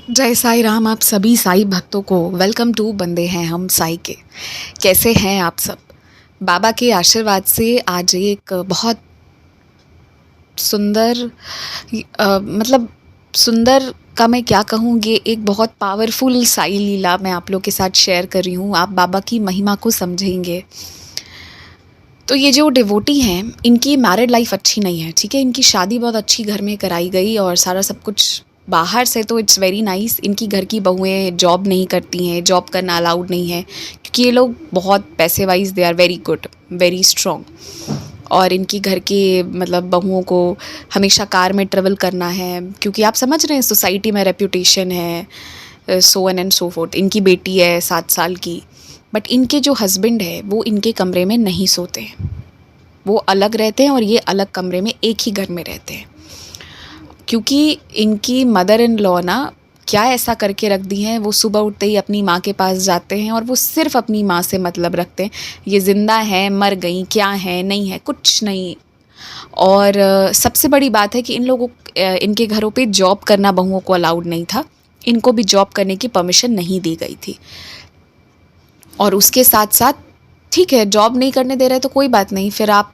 जय साईं राम। आप सभी साईं भक्तों को वेलकम टू बंदे हैं हम साईं के। कैसे हैं आप सब? बाबा के आशीर्वाद से आज एक बहुत सुंदर मतलब सुंदर का मैं क्या कहूँ, ये एक बहुत पावरफुल साईं लीला मैं आप लोग के साथ शेयर कर रही हूँ। आप बाबा की महिमा को समझेंगे। तो ये जो डिवोटी हैं, इनकी मैरिड लाइफ अच्छी नहीं है, ठीक है। इनकी शादी बहुत अच्छी घर में कराई गई और सारा सब कुछ बाहर से तो इट्स वेरी नाइस। इनकी घर की बहुएं जॉब नहीं करती हैं, जॉब करना अलाउड नहीं है, क्योंकि ये लोग बहुत पैसे wise they are very good, very strong. और इनकी घर की मतलब बहुओं को हमेशा कार में ट्रेवल करना है, क्योंकि आप समझ रहे हैं सोसाइटी में रेप्यूटेशन है, सो एन एंड सो फोर्थ। इनकी बेटी है 7 साल की, बट इनके जो हस्बैंड है वो इनके कमरे में नहीं सोते हैं, वो अलग रहते हैं और ये अलग कमरे में एक ही घर में रहते हैं। क्योंकि इनकी मदर इन लॉ ना क्या ऐसा करके रख दी हैं, वो सुबह उठते ही अपनी माँ के पास जाते हैं और वो सिर्फ अपनी माँ से मतलब रखते हैं। ये ज़िंदा है, मर गई, क्या है, नहीं है, कुछ नहीं। और सबसे बड़ी बात है कि इन लोगों इनके घरों पे जॉब करना बहुओं को अलाउड नहीं था। इनको भी जॉब करने की परमिशन नहीं दी गई थी। और उसके साथ साथ ठीक है, जॉब नहीं करने दे रहे तो कोई बात नहीं, फिर आप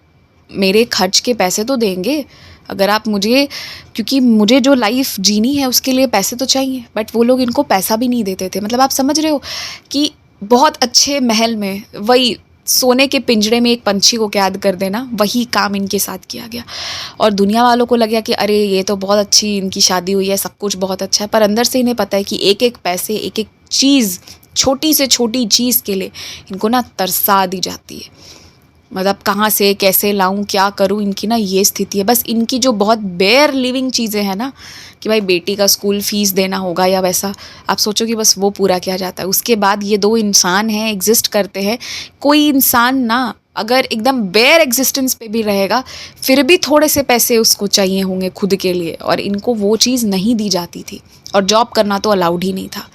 मेरे खर्च के पैसे तो देंगे। अगर आप मुझे, क्योंकि मुझे जो लाइफ जीनी है उसके लिए पैसे तो चाहिए, बट वो लोग इनको पैसा भी नहीं देते थे। मतलब आप समझ रहे हो कि बहुत अच्छे महल में वही सोने के पिंजरे में एक पंछी को कैद कर देना, वही काम इनके साथ किया गया। और दुनिया वालों को लगा कि अरे ये तो बहुत अच्छी इनकी शादी हुई है, सब कुछ बहुत अच्छा है, पर अंदर से इन्हें पता है कि एक एक पैसे, एक एक चीज़, छोटी से छोटी चीज़ के लिए इनको ना तरसा दी जाती है। मतलब कहाँ से कैसे लाऊं, क्या करूं, इनकी ना ये स्थिति है। बस इनकी जो बहुत बेयर लिविंग चीज़ें हैं ना, कि भाई बेटी का स्कूल फीस देना होगा या वैसा, आप सोचो कि बस वो पूरा किया जाता है। उसके बाद ये दो इंसान हैं, एग्जिस्ट करते हैं। कोई इंसान ना अगर एकदम बेयर एग्जिस्टेंस पे भी रहेगा, फिर भी थोड़े से पैसे उसको चाहिए होंगे खुद के लिए, और इनको वो चीज़ नहीं दी जाती थी। और जॉब करना तो अलाउड ही नहीं था।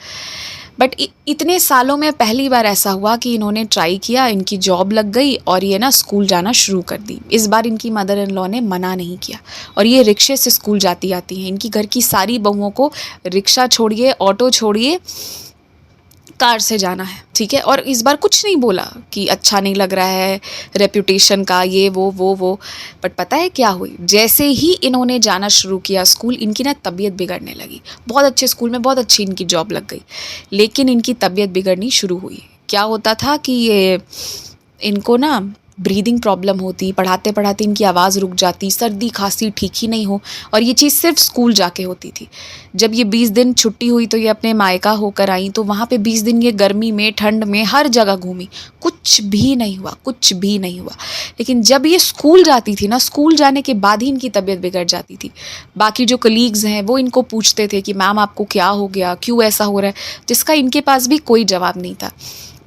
बट इतने सालों में पहली बार ऐसा हुआ कि इन्होंने ट्राई किया, इनकी जॉब लग गई और ये ना स्कूल जाना शुरू कर दी। इस बार इनकी मदर इन लॉ ने मना नहीं किया और ये रिक्शे से स्कूल जाती आती हैं। इनकी घर की सारी बहुओं को रिक्शा छोड़िए, ऑटो छोड़िए, कार से जाना है, ठीक है। और इस बार कुछ नहीं बोला कि अच्छा नहीं लग रहा है, रेप्यूटेशन का ये वो। बट पता है क्या हुई? जैसे ही इन्होंने जाना शुरू किया स्कूल, इनकी ना तबीयत बिगड़ने लगी। बहुत अच्छे स्कूल में बहुत अच्छी इनकी जॉब लग गई, लेकिन इनकी तबीयत बिगड़नी शुरू हुई। क्या होता था कि ये इनको ना ब्रीदिंग प्रॉब्लम होती, पढ़ाते पढ़ाते इनकी आवाज़ रुक जाती, सर्दी खांसी ठीक ही नहीं हो। और ये चीज़ सिर्फ स्कूल जाके होती थी। जब ये 20 दिन छुट्टी हुई तो ये अपने मायका होकर आई, तो वहाँ पे 20 दिन ये गर्मी में, ठंड में, हर जगह घूमी, कुछ भी नहीं हुआ, कुछ भी नहीं हुआ। लेकिन जब ये स्कूल जाती थी ना, स्कूल जाने के बाद ही इनकी तबीयत बिगड़ जाती थी। बाकी जो कलीग्स हैं वो इनको पूछते थे कि मैम आपको क्या हो गया, क्यों ऐसा हो रहा है, जिसका इनके पास भी कोई जवाब नहीं था।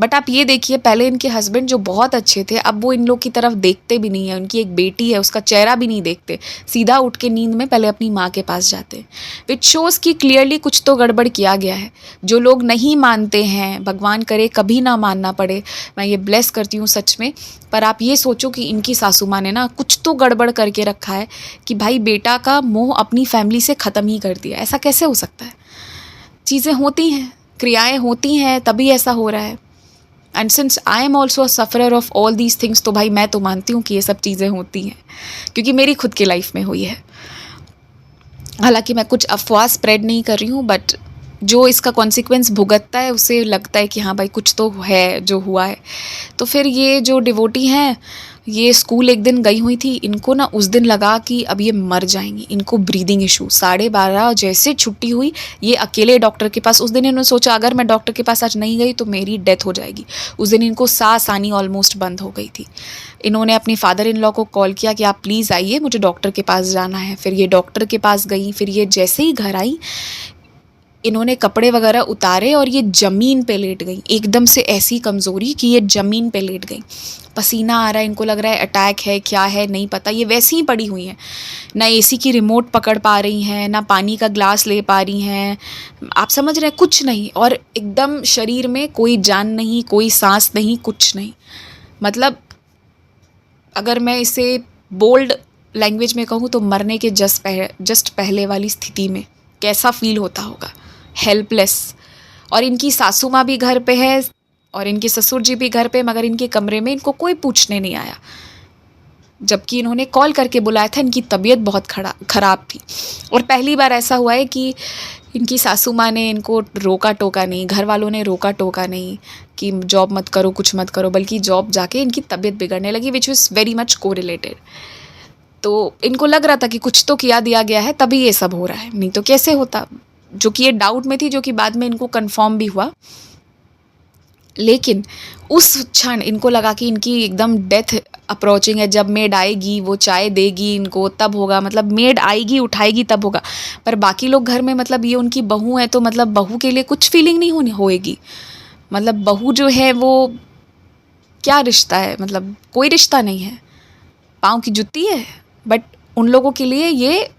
बट आप ये देखिए, पहले इनके हस्बैंड जो बहुत अच्छे थे, अब वो इन लोग की तरफ देखते भी नहीं है। उनकी एक बेटी है, उसका चेहरा भी नहीं देखते, सीधा उठ के नींद में पहले अपनी माँ के पास जाते हैं। विच शोज़ कि क्लियरली कुछ तो गड़बड़ किया गया है। जो लोग नहीं मानते हैं, भगवान करे कभी ना मानना पड़े, मैं ये ब्लेस करती हूँ सच में। पर आप ये सोचो कि इनकी सासू माँ ने ना कुछ तो गड़बड़ करके रखा है कि भाई बेटा का मोह अपनी फैमिली से ख़त्म ही कर दिया। ऐसा कैसे हो सकता है? चीज़ें होती हैं, क्रियाएँ होती हैं, तभी ऐसा हो रहा है। And since I am also a sufferer of all these things, तो भाई मैं तो मानती हूँ कि ये सब चीज़ें होती हैं, क्योंकि मेरी खुद की लाइफ में हुई है। हालांकि मैं कुछ अफवाह स्प्रेड नहीं कर रही हूँ, बट जो इसका कॉन्सिक्वेंस भुगतता है उसे लगता है कि हाँ भाई कुछ तो है जो हुआ है। तो फिर ये जो डिवोटी हैं, ये स्कूल एक दिन गई हुई थी। इनको ना उस दिन लगा कि अब ये मर जाएंगी, इनको ब्रीदिंग इशू। 12:30 जैसे छुट्टी हुई, ये अकेले डॉक्टर के पास। उस दिन इन्होंने सोचा अगर मैं डॉक्टर के पास आज नहीं गई तो मेरी डेथ हो जाएगी। उस दिन इनको सांस आनी ऑलमोस्ट बंद हो गई थी। इन्होंने अपनी फादर इन लॉ को कॉल किया कि आप प्लीज़ आइए, मुझे डॉक्टर के पास जाना है। फिर ये डॉक्टर के पास गई। फिर ये जैसे ही घर आई, इन्होंने कपड़े वगैरह उतारे और ये ज़मीन पे लेट गई। एकदम से ऐसी कमज़ोरी कि ये ज़मीन पे लेट गई। पसीना आ रहा है, इनको लग रहा है अटैक है, क्या है नहीं पता। ये वैसी ही पड़ी हुई हैं, ना एसी की रिमोट पकड़ पा रही हैं, ना पानी का ग्लास ले पा रही हैं। आप समझ रहे हैं, कुछ नहीं। और एकदम शरीर में कोई जान नहीं, कोई सांस नहीं, कुछ नहीं। मतलब अगर मैं इसे बोल्ड लैंग्वेज में कहूँ तो मरने के जस्ट पहले वाली स्थिति में कैसा फील होता होगा, हेल्पलेस। और इनकी सासू माँ भी घर पे है और इनके ससुर जी भी घर पे, मगर इनके कमरे में इनको कोई पूछने नहीं आया, जबकि इन्होंने कॉल करके बुलाया था। इनकी तबीयत बहुत ख़राब थी। और पहली बार ऐसा हुआ है कि इनकी सासू माँ ने इनको रोका टोका नहीं, घर वालों ने रोका टोका नहीं कि जॉब मत करो, कुछ मत करो, बल्कि जॉब जाके इनकी तबीयत बिगड़ने लगी, which is very much correlated. तो इनको लग रहा था कि कुछ तो किया दिया गया है तभी ये सब हो रहा है, नहीं तो कैसे होता, जो कि ये डाउट में थी, जो कि बाद में इनको कंफर्म भी हुआ। लेकिन उस क्षण इनको लगा कि इनकी एकदम डेथ अप्रोचिंग है, जब मेड आएगी वो चाय देगी इनको तब होगा, मतलब मेड आएगी उठाएगी तब होगा। पर बाकी लोग घर में, मतलब ये उनकी बहू है तो मतलब बहू के लिए कुछ फीलिंग नहीं होएगी। मतलब बहू जो है वो क्या रिश्ता है, मतलब कोई रिश्ता नहीं है, पाँव की जुत्ती है। बट उन लोगों के लिए ये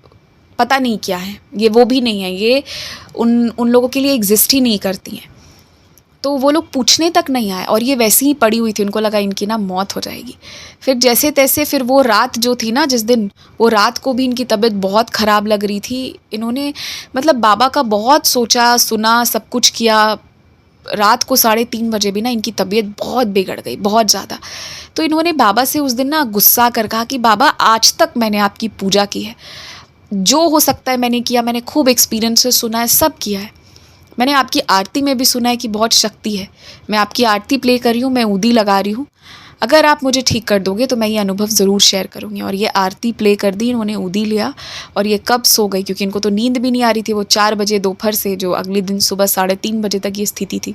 पता नहीं क्या है, ये वो भी नहीं है, ये उन लोगों के लिए एग्जिस्ट ही नहीं करती हैं। तो वो लोग पूछने तक नहीं आए और ये वैसे ही पड़ी हुई थी। उनको लगा इनकी ना मौत हो जाएगी। फिर जैसे तैसे, फिर वो रात जो थी ना, जिस दिन, वो रात को भी इनकी तबीयत बहुत ख़राब लग रही थी। इन्होंने मतलब बाबा का बहुत सोचा, सुना, सब कुछ किया। रात को 3:30 बजे भी ना इनकी तबीयत बहुत बिगड़ गई, बहुत ज़्यादा। तो इन्होंने बाबा से उस दिन ना गुस्सा कर कहा कि बाबा, आज तक मैंने आपकी पूजा की है, जो हो सकता है मैंने किया, मैंने खूब एक्सपीरियंस से सुना है, सब किया है। मैंने आपकी आरती में भी सुना है कि बहुत शक्ति है। मैं आपकी आरती प्ले कर रही हूँ, मैं ऊदी लगा रही हूँ। अगर आप मुझे ठीक कर दोगे तो मैं ये अनुभव ज़रूर शेयर करूँगी। और ये आरती प्ले कर दी, इन्होंने ऊदी लिया और ये कब सो गई, क्योंकि इनको तो नींद भी नहीं आ रही थी। वो 4 बजे दोपहर से जो अगले दिन सुबह 3:30 बजे तक ये स्थिति थी।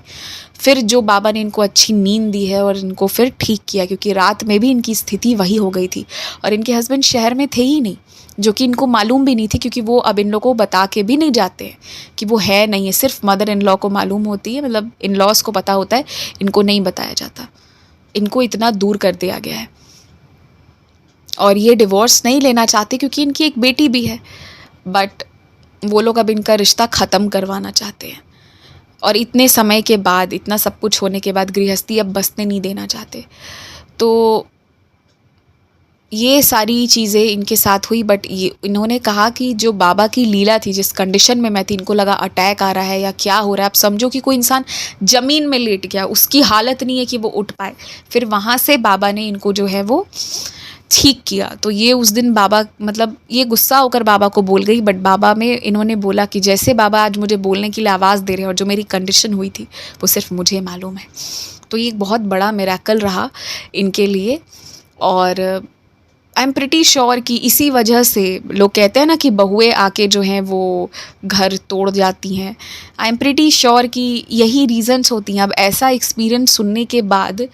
फिर जो बाबा ने इनको अच्छी नींद दी है और इनको फिर ठीक किया, क्योंकि रात में भी इनकी स्थिति वही हो गई थी। और इनके हस्बैंड शहर में थे ही नहीं, जो कि इनको मालूम भी नहीं थी, क्योंकि वो अब इन लोगों को बता के भी नहीं जाते हैं कि वो है नहीं है। सिर्फ मदर इन लॉ को मालूम होती है, मतलब इन लॉज को पता होता है, इनको नहीं बताया जाता। इनको इतना दूर कर दिया गया है। और ये डिवोर्स नहीं लेना चाहते क्योंकि इनकी एक बेटी भी है, बट वो लोग अब इनका रिश्ता ख़त्म करवाना चाहते हैं। और इतने समय के बाद, इतना सब कुछ होने के बाद, गृहस्थी अब बसने नहीं देना चाहते। तो ये सारी चीज़ें इनके साथ हुई। बट ये इन्होंने कहा कि जो बाबा की लीला थी, जिस कंडीशन में मैं थी, इनको लगा अटैक आ रहा है या क्या हो रहा है। आप समझो कि कोई इंसान ज़मीन में लेट गया, उसकी हालत नहीं है कि वो उठ पाए। फिर वहाँ से बाबा ने इनको जो है वो ठीक किया। तो ये उस दिन बाबा, मतलब ये गुस्सा होकर बाबा को बोल गई, बट बाबा में इन्होंने बोला कि जैसे बाबा आज मुझे बोलने के लिए आवाज़ दे रहे हैं और जो मेरी कंडीशन हुई थी वो सिर्फ मुझे मालूम है। तो ये एक बहुत बड़ा मिरेकल रहा इनके लिए। और आई एम प्रिटी श्योर कि इसी वजह से लोग कहते हैं ना कि बहुएं आके जो हैं वो घर तोड़ जाती हैं। आई एम प्रिटी श्योर कि यही रीज़न्स होती हैं। अब ऐसा एक्सपीरियंस सुनने के बाद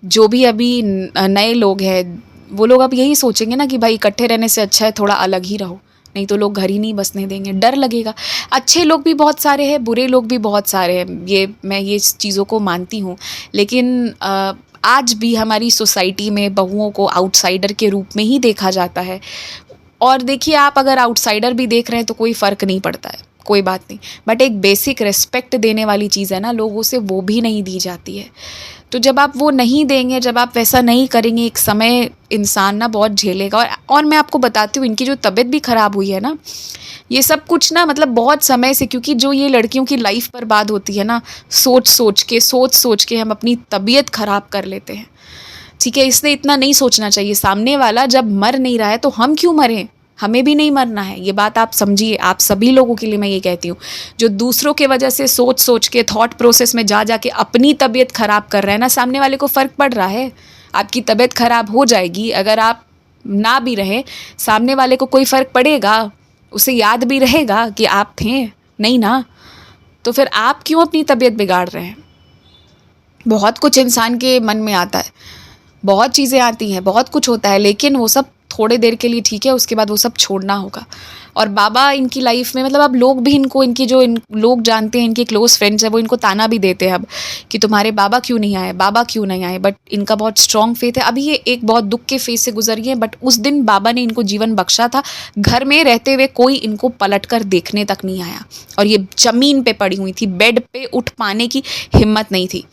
जो भी अभी नए लोग हैं, वो लोग अब यही सोचेंगे ना कि भाई इकट्ठे रहने से अच्छा है थोड़ा अलग ही रहो, नहीं तो लोग घर ही नहीं बसने देंगे, डर लगेगा। अच्छे लोग भी बहुत सारे हैं, बुरे लोग भी बहुत सारे हैं, ये मैं ये चीज़ों को मानती हूँ। लेकिन आज भी हमारी सोसाइटी में बहुओं को आउटसाइडर के रूप में ही देखा जाता है। और देखिए, आप अगर आउटसाइडर भी देख रहे हैं तो कोई फ़र्क नहीं पड़ता है, कोई बात नहीं। बट एक बेसिक रिस्पेक्ट देने वाली चीज़ है ना, लोगों से वो भी नहीं दी जाती है। तो जब आप वो नहीं देंगे, जब आप वैसा नहीं करेंगे, एक समय इंसान ना बहुत झेलेगा। और मैं आपको बताती हूँ, इनकी जो तबीयत भी ख़राब हुई है ना, ये सब कुछ ना मतलब बहुत समय से, क्योंकि जो ये लड़कियों की लाइफ बर्बाद होती है ना, सोच सोच के हम अपनी तबीयत ख़राब कर लेते हैं। ठीक है, इसलिए इतना नहीं सोचना चाहिए। सामने वाला जब मर नहीं रहा है तो हम क्यों मरें, हमें भी नहीं मरना है। ये बात आप समझिए। आप सभी लोगों के लिए मैं ये कहती हूँ, जो दूसरों के वजह से सोच के थॉट प्रोसेस में जा के अपनी तबीयत ख़राब कर रहे हैं ना, सामने वाले को फ़र्क पड़ रहा है। आपकी तबीयत ख़राब हो जाएगी, अगर आप ना भी रहें, सामने वाले को कोई फ़र्क पड़ेगा? उसे याद भी रहेगा कि आप थे? नहीं ना। तो फिर आप क्यों अपनी तबीयत बिगाड़ रहे हैं? बहुत कुछ इंसान के मन में आता है, बहुत चीज़ें आती हैं, बहुत कुछ होता है, लेकिन वो सब थोड़े देर के लिए ठीक है, उसके बाद वो सब छोड़ना होगा। और बाबा इनकी लाइफ में, मतलब अब लोग भी इनको, इनकी जो लोग जानते हैं, इनके क्लोज फ्रेंड्स हैं, वो इनको ताना भी देते हैं अब कि तुम्हारे बाबा क्यों नहीं आए, बाबा क्यों नहीं आए। बट इनका बहुत स्ट्रॉन्ग फेथ है। अभी ये एक बहुत दुख के फेज से गुजरी है, बट उस दिन बाबा ने इनको जीवन बख्शा था। घर में रहते हुए कोई इनको पलट कर देखने तक नहीं आया। और ये ज़मीन पे पड़ी हुई थी, बेड पे उठ पाने की हिम्मत नहीं थी।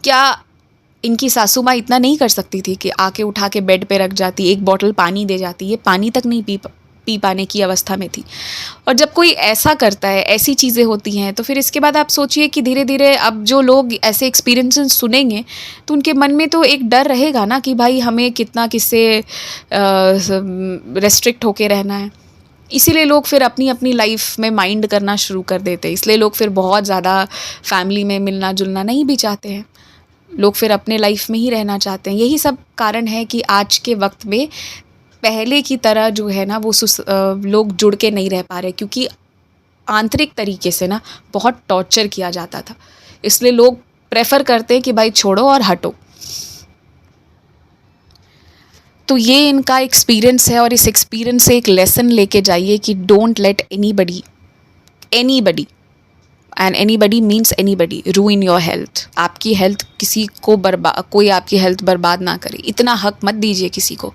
क्या इनकी सासू माँ इतना नहीं कर सकती थी कि आके उठा के बेड पे रख जाती, एक बॉटल पानी दे जाती? ये पानी तक नहीं पी पाने की अवस्था में थी। और जब कोई ऐसा करता है, ऐसी चीज़ें होती हैं, तो फिर इसके बाद आप सोचिए कि धीरे धीरे अब जो लोग ऐसे एक्सपीरियंसेस सुनेंगे तो उनके मन में तो एक डर रहेगा ना कि भाई हमें कितना किससे रेस्ट्रिक्ट होके रहना है। इसीलिए लोग फिर अपनी अपनी लाइफ में माइंड करना शुरू कर देते हैं। इसलिए लोग फिर बहुत ज़्यादा फैमिली में मिलना जुलना नहीं भी चाहते हैं। लोग फिर अपने लाइफ में ही रहना चाहते हैं। यही सब कारण है कि आज के वक्त में पहले की तरह जो है ना वो लोग जुड़ के नहीं रह पा रहे, क्योंकि आंतरिक तरीके से ना बहुत टॉर्चर किया जाता था। इसलिए लोग प्रेफर करते हैं कि भाई छोड़ो और हटो। तो ये इनका एक्सपीरियंस है, और इस एक्सपीरियंस से एक लेसन लेके जाइए कि don't let anybody and anybody means anybody रूइन your health. आपकी हेल्थ किसी को कोई आपकी हेल्थ बर्बाद ना करे, इतना हक मत दीजिए किसी को।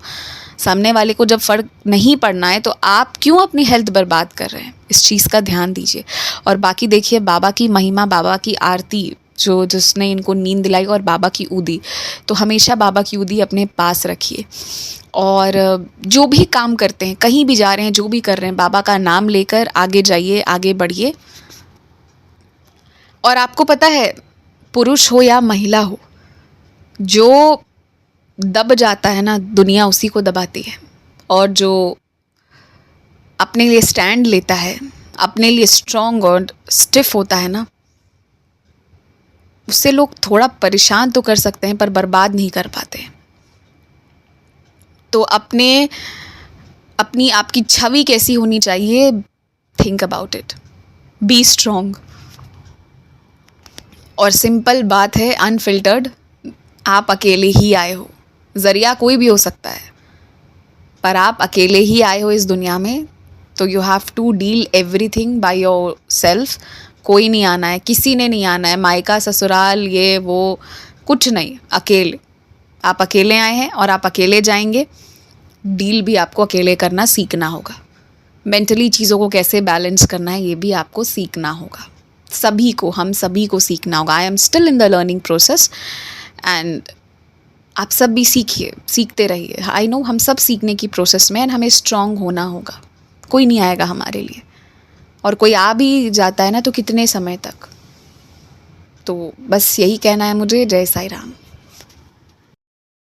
सामने वाले को जब फ़र्क नहीं पड़ना है तो आप क्यों अपनी हेल्थ बर्बाद कर रहे हैं, इस चीज़ का ध्यान दीजिए। और बाकी देखिए, बाबा की महिमा, बाबा की आरती, जिसने इनको नींद दिलाई, और बाबा की ऊदी, तो हमेशा बाबा की ऊदी अपने पास रखिए। और जो भी काम करते हैं, कहीं भी जा रहे हैं, जो भी कर रहे हैं, बाबा का नाम लेकर आगे जाइए, आगे बढ़िए। और आपको पता है, पुरुष हो या महिला हो, जो दब जाता है ना, दुनिया उसी को दबाती है। और जो अपने लिए स्टैंड लेता है, अपने लिए स्ट्रॉन्ग और स्टिफ होता है ना, उससे लोग थोड़ा परेशान तो कर सकते हैं पर बर्बाद नहीं कर पाते। तो अपनी आपकी छवि कैसी होनी चाहिए, think about it, be strong. और सिंपल बात है, अनफिल्टर्ड, आप अकेले ही आए हो। ज़रिया कोई भी हो सकता है, पर आप अकेले ही आए हो इस दुनिया में, तो you have to deal everything by yourself. कोई नहीं आना है, किसी ने नहीं आना है, मायका ससुराल ये वो कुछ नहीं, अकेले। आप अकेले आए हैं और आप अकेले जाएंगे। डील भी आपको अकेले करना सीखना होगा। मेंटली चीज़ों को कैसे बैलेंस करना है, ये भी आपको सीखना होगा। सभी को, हम सभी को सीखना होगा। I am still in the learning process, and आप सब भी सीखिए, सीखते रहिए। आई नो हम सब सीखने की प्रोसेस में, एंड हमें स्ट्रांग होना होगा। कोई नहीं आएगा हमारे लिए, और कोई आ भी जाता है ना तो कितने समय तक। तो बस यही कहना है मुझे। जय साई राम।